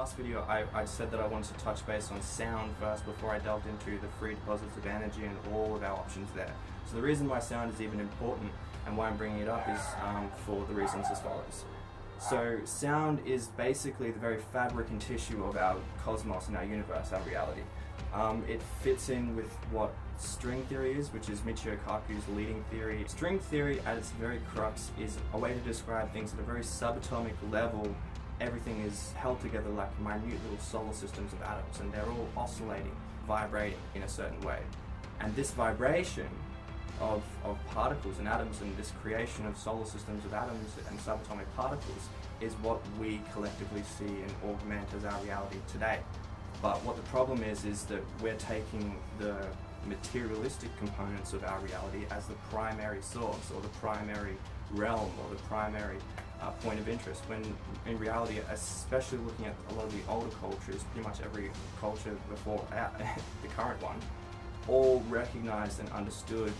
last video, I said that I wanted to touch base on sound first before I delved into the free deposits of energy and all of our options there. So the reason why sound is even important and why I'm bringing it up is for the reasons as follows. So sound is basically the very fabric and tissue of our cosmos and our universe, our reality. It fits in with what string theory is, which is Michio Kaku's leading theory. String theory at its very crux is a way to describe things at a very subatomic level. Everything is held together like minute little solar systems of atoms, and they're all oscillating, vibrating in a certain way. And this vibration of particles and atoms and this creation of solar systems of atoms and subatomic particles is what we collectively see and augment as our reality today. But what the problem is that we're taking the materialistic components of our reality as the primary source or the primary realm or the primary point of interest, when in reality, especially looking at a lot of the older cultures, pretty much every culture before the current one, all recognized and understood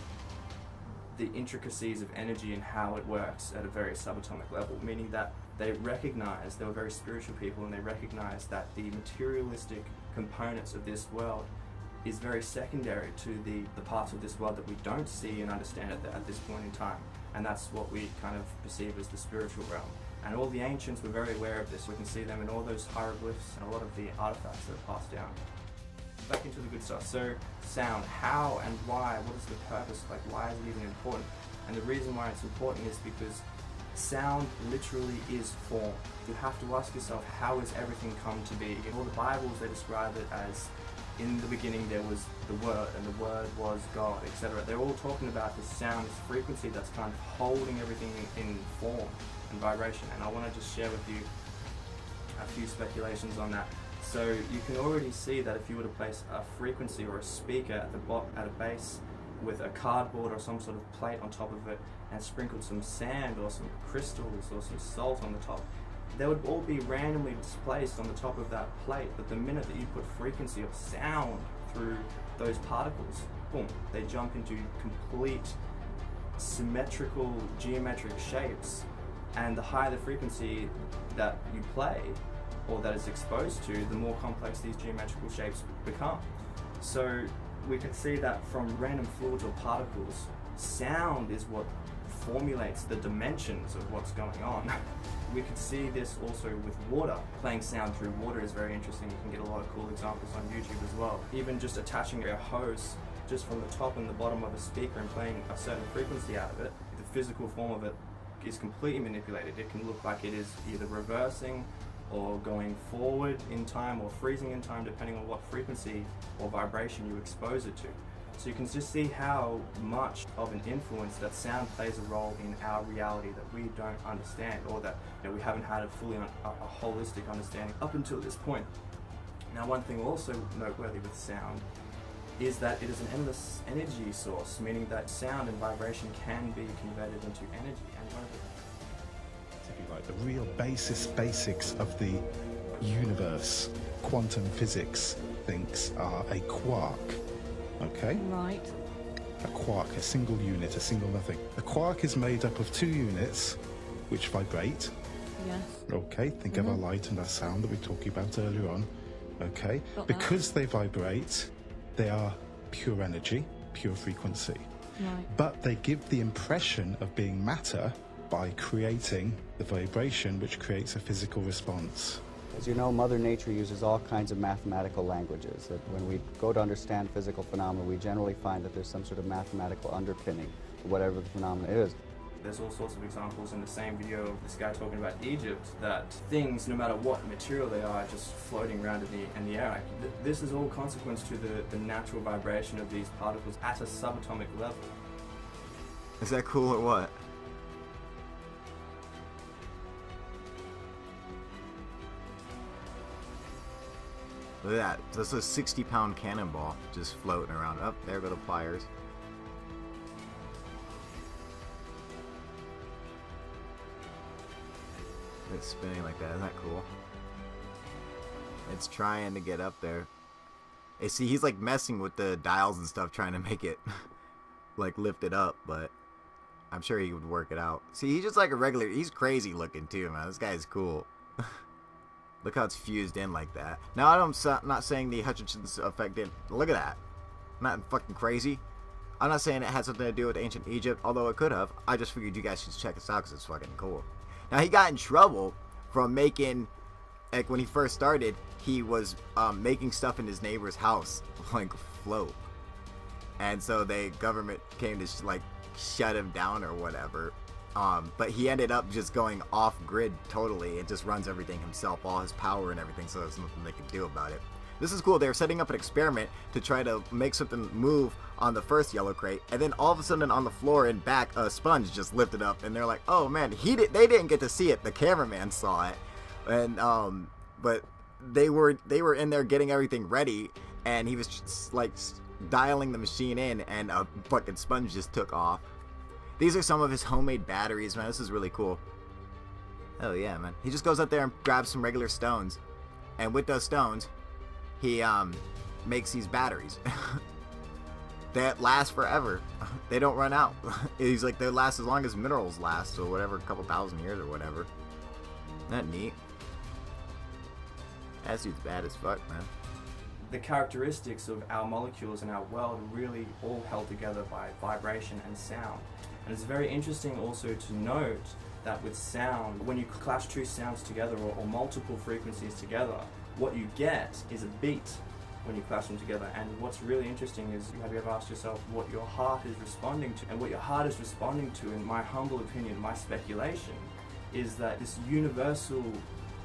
the intricacies of energy and how it works at a very subatomic level, meaning that they recognized, they were very spiritual people, and they recognized that the materialistic components of this world is very secondary to the parts of this world that we don't see and understand at this point in time. And that's what we kind of perceive as the spiritual realm. And all the ancients were very aware of this. We can see them in all those hieroglyphs and a lot of the artifacts that are passed down. Back into the good stuff. So sound, how and why, what is the purpose, like why is it even important? And the reason why it's important is because sound literally is form. You have to ask yourself, how has everything come to be? In all the Bibles they describe it as, in the beginning there was the Word, and the Word was God, etc. They're all talking about this sound, this frequency that's kind of holding everything in form and vibration. And I want to just share with you a few speculations on that. So you can already see that if you were to place a frequency or a speaker at a base with a cardboard or some sort of plate on top of it and sprinkled some sand or some crystals or some salt on the top, they would all be randomly displaced on the top of that plate. But the minute that you put frequency of sound through those particles, boom, they jump into complete symmetrical geometric shapes. And the higher the frequency that you play or that is exposed to, the more complex these geometrical shapes become. So we can see that from random fluids or particles, sound is what formulates the dimensions of what's going on. We could see this also with water. Playing sound through water is very interesting. You can get a lot of cool examples on YouTube as well. Even just attaching a hose just from the top and the bottom of a speaker and playing a certain frequency out of it, the physical form of it is completely manipulated. It can look like it is either reversing or going forward in time or freezing in time, depending on what frequency or vibration you expose it to. So you can just see how much of an influence that sound plays a role in our reality that we don't understand, or that we haven't had a holistic understanding up until this point. Now, one thing also noteworthy with sound is that it is an endless energy source, meaning that sound and vibration can be converted into energy. And one of the, if you like, the real basics of the universe, quantum physics thinks are a quark. Okay? Right. A quark, a single unit, a single nothing. A quark is made up of two units which vibrate. Yes. Okay, think of our light and our sound that we were talking about earlier on. Okay? Got Because they vibrate, they are pure energy, pure frequency. Right. But they give the impression of being matter by creating the vibration which creates a physical response. As you know, Mother Nature uses all kinds of mathematical languages. That when we go to understand physical phenomena, we generally find that there's some sort of mathematical underpinning to whatever the phenomena is. There's all sorts of examples in the same video of this guy talking about Egypt, that things, no matter what material they are just floating around in the air. This is all consequence to the natural vibration of these particles at a subatomic level. Is that cool or what? Look at that. That's a 60-pound cannonball just floating around. Up there go the pliers. It's spinning like that. Isn't that cool? It's trying to get up there. You see, he's like messing with the dials and stuff, trying to make it like lift it up, but I'm sure he would work it out. See, he's just like a regular. He's crazy looking too, man. This guy's cool. Look how it's fused in like that. Now, I'm not saying the Hutchinson's effect didn't. Look at that. Not fucking crazy. I'm not saying it had something to do with ancient Egypt, although it could have. I just figured you guys should check this out because it's fucking cool. Now, he got in trouble from making, like, when he first started, he was making stuff in his neighbor's house, like, float. And so the government came to, like, shut him down or whatever. But he ended up just going off grid totally. It just runs everything himself, all his power and everything, so there's nothing they can do about it. This is cool. They were setting up an experiment to try to make something move on the first yellow crate, and then all of a sudden on the floor and back, a sponge just lifted up, and they're like, "Oh man, they didn't get to see it. The cameraman saw it." And but they were in there getting everything ready, and he was just, like, dialing the machine in, and a fucking sponge just took off. These are some of his homemade batteries, man. This is really cool. Oh yeah, man. He just goes up there and grabs some regular stones, and with those stones, he makes these batteries that last forever. They don't run out. He's like, they last as long as minerals last, or whatever, a couple thousand years or whatever. Isn't that neat? That dude's bad as fuck, man. The characteristics of our molecules and our world are really all held together by vibration and sound. And it's very interesting also to note that with sound, when you clash two sounds together, or multiple frequencies together, what you get is a beat when you clash them together. And what's really interesting is, have you ever asked yourself what your heart is responding to? And what your heart is responding to, in my humble opinion, my speculation, is that this universal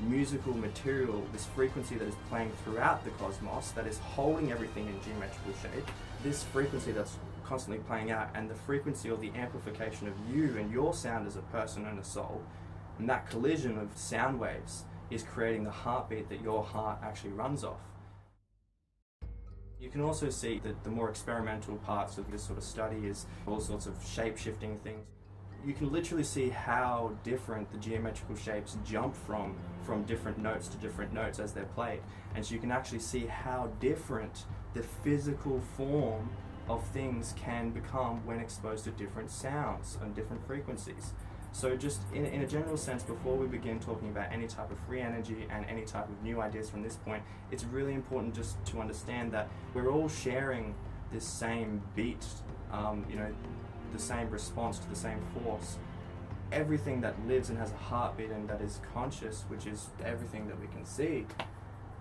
musical material, this frequency that is playing throughout the cosmos, that is holding everything in geometrical shape, this frequency that's constantly playing out, and the frequency, or the amplification of you and your sound as a person and a soul, and that collision of sound waves is creating the heartbeat that your heart actually runs off. You can also see that the more experimental parts of this sort of study is all sorts of shape-shifting things. You can literally see how different the geometrical shapes jump from different notes to different notes as they're played. And so you can actually see how different the physical form of things can become when exposed to different sounds and different frequencies. So just in a general sense, before we begin talking about any type of free energy and any type of new ideas from this point, it's really important just to understand that we're all sharing this same beat, the same response to the same force. Everything that lives and has a heartbeat and that is conscious, which is everything that we can see,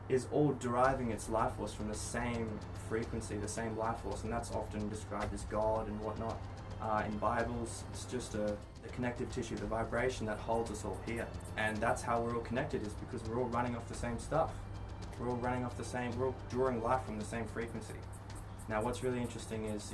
is all deriving its life force from the same frequency, the same life force, and that's often described as God and whatnot. In Bibles, it's just the connective tissue, the vibration that holds us all here. And that's how we're all connected, is because we're all running off the same stuff. We're all running off the same, we're all drawing life from the same frequency. Now what's really interesting is,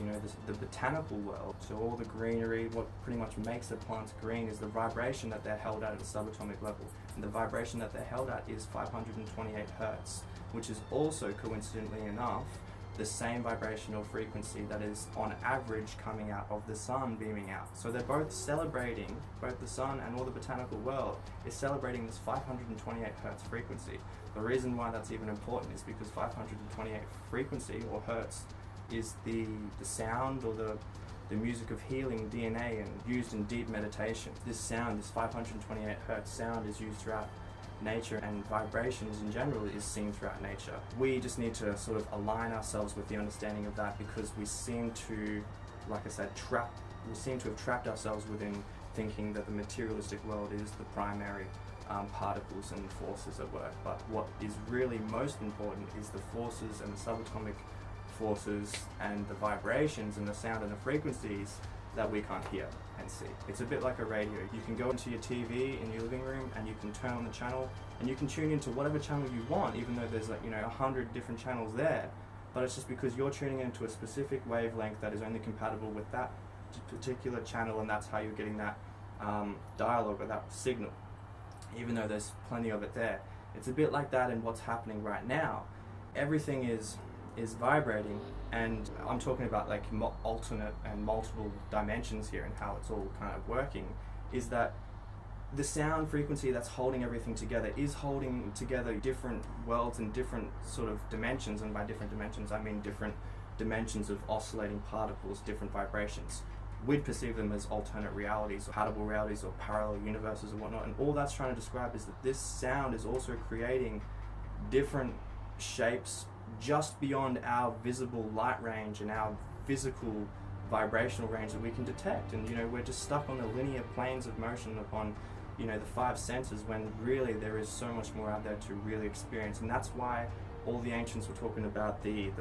the botanical world, so all the greenery, what pretty much makes the plants green is the vibration that they're held at a subatomic level. And the vibration that they're held at is 528 hertz, which is also, coincidentally enough, the same vibrational frequency that is on average coming out of the sun beaming out. So they're both celebrating, both the sun and all the botanical world is celebrating this 528 hertz frequency. The reason why that's even important is because 528 frequency, or hertz, is the sound, or the music of healing DNA, and used in deep meditation. This sound, this 528 hertz sound, is used throughout nature, and vibrations in general is seen throughout nature. We just need to sort of align ourselves with the understanding of that, because we seem to, like I said, have trapped ourselves within thinking that the materialistic world is the primary particles and forces at work. But what is really most important is the forces and the subatomic forces and the vibrations and the sound and the frequencies that we can't hear and see. It's a bit like a radio. You can go into your TV in your living room and you can turn on the channel and you can tune into whatever channel you want, even though there's 100 different channels there. But it's just because you're tuning into a specific wavelength that is only compatible with that particular channel, and that's how you're getting that dialogue or that signal, even though there's plenty of it there. It's a bit like that in what's happening right now. Everything is vibrating, and I'm talking about like alternate and multiple dimensions here, and how it's all kind of working is that the sound frequency that's holding everything together is holding together different worlds and different sort of dimensions, and by different dimensions I mean different dimensions of oscillating particles, different vibrations. we'd perceive them as alternate realities, or compatible realities, or parallel universes and whatnot. And all that's trying to describe is that this sound is also creating different shapes just beyond our visible light range and our physical vibrational range that we can detect. And we're just stuck on the linear planes of motion upon the five senses, when really there is so much more out there to really experience. And that's why all the ancients were talking about the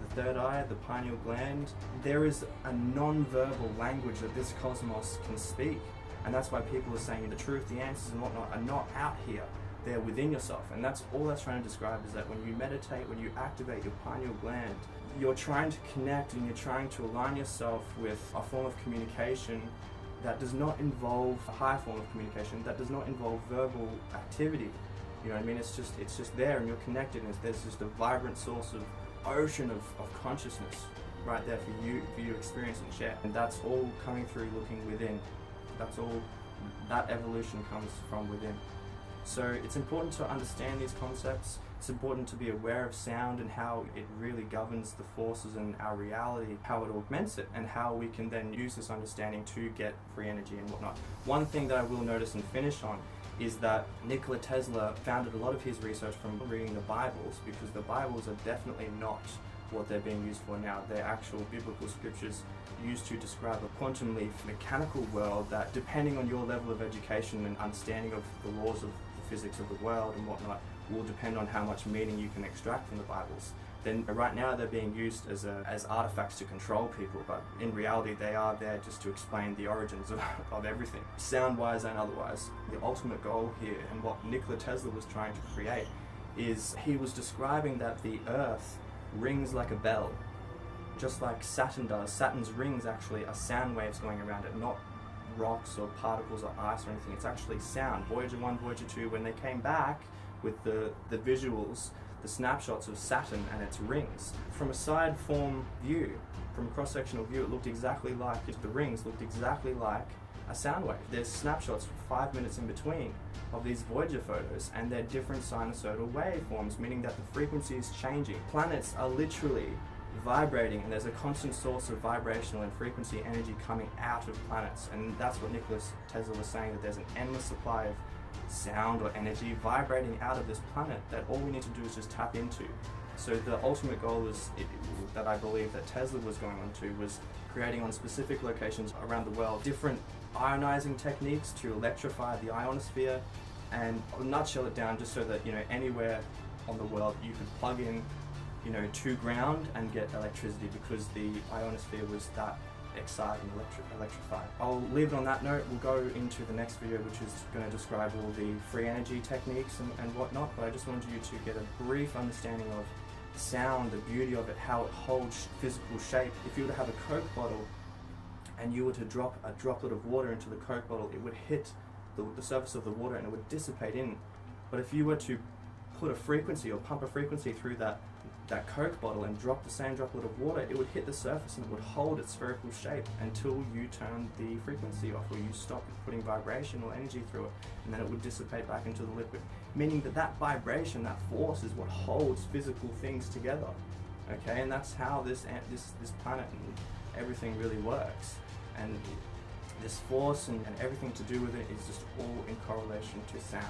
third eye, the pineal gland. There is a non-verbal language that this cosmos can speak, and that's why people are saying the truth, the answers and whatnot are not out here. They're within yourself. And that's all that's trying to describe, is that when you meditate, when you activate your pineal gland, you're trying to connect and you're trying to align yourself with a form of communication that does not involve a high form of communication, that does not involve verbal activity. You know what I mean? It's just there, and you're connected, and there's just a vibrant source of ocean of consciousness right there for you to experience and share. And that's all coming through looking within. That's all, that evolution comes from within. So it's important to understand these concepts. It's important to be aware of sound and how it really governs the forces in our reality, how it augments it, and how we can then use this understanding to get free energy and whatnot. One thing that I will notice and finish on is that Nikola Tesla founded a lot of his research from reading the Bibles, because the Bibles are definitely not what they're being used for now. They're actual biblical scriptures used to describe a quantum leap mechanical world that, depending on your level of education and understanding of the laws of the physics of the world and whatnot, will depend on how much meaning you can extract from the Bibles. Then right now they're being used as artifacts to control people, but in reality they are there just to explain the origins of everything, sound-wise and otherwise. The ultimate goal here, and what Nikola Tesla was trying to create, is he was describing that the Earth rings like a bell, just like Saturn does. Saturn's rings actually are sound waves going around it, not rocks or particles or ice or anything. It's actually sound. Voyager 1, Voyager 2, when they came back with the visuals, the snapshots of Saturn and its rings, from a side form view, from a cross-sectional view, it looked exactly like, the rings looked exactly like a sound wave. There's snapshots 5 minutes in between of these Voyager photos, and they're different sinusoidal waveforms, meaning that the frequency is changing. Planets are literally vibrating, and there's a constant source of vibrational and frequency energy coming out of planets. And that's what Nikola Tesla was saying, that there's an endless supply of sound or energy vibrating out of this planet that all we need to do is just tap into. So the ultimate goal that I believe that Tesla was going on to was creating on specific locations around the world different ionizing techniques to electrify the ionosphere, and I'll nutshell it down just so that anywhere on the world you could plug in to ground and get electricity, because the ionosphere was that excited and electrified. I'll leave it on that note. We'll go into the next video, which is going to describe all the free energy techniques and whatnot, but I just wanted you to get a brief understanding of sound, the beauty of it, how it holds physical shape. If you were to have a Coke bottle and you were to drop a droplet of water into the Coke bottle, it would hit the surface of the water and it would dissipate in. But if you were to put a frequency or pump a frequency through that Coke bottle and drop the same droplet of water, it would hit the surface and it would hold its spherical shape until you turn the frequency off, or you stop putting vibration or energy through it, and then it would dissipate back into the liquid. Meaning that vibration, that force, is what holds physical things together. Okay, and that's how this planet and everything really works. And this force and everything to do with it is just all in correlation to sound.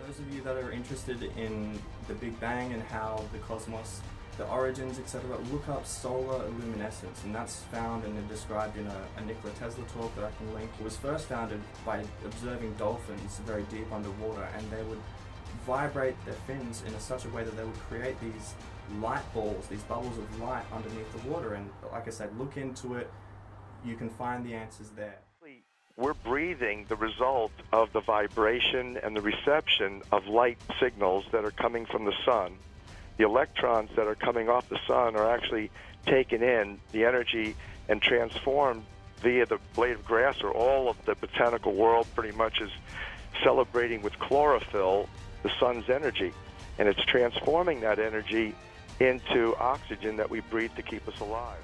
Those of you that are interested in the Big Bang and how the cosmos, the origins, etc., look up solar luminescence, and that's found and described in a Nikola Tesla talk that I can link. It was first founded by observing dolphins very deep underwater, and they would vibrate their fins in such a way that they would create these light balls, these bubbles of light underneath the water. And like I said, look into it, you can find the answers there. We're breathing the result of the vibration and the reception of light signals that are coming from the sun. The electrons that are coming off the sun are actually taken in the energy and transformed via the blade of grass, or all of the botanical world pretty much is celebrating with chlorophyll the sun's energy, and it's transforming that energy into oxygen that we breathe to keep us alive.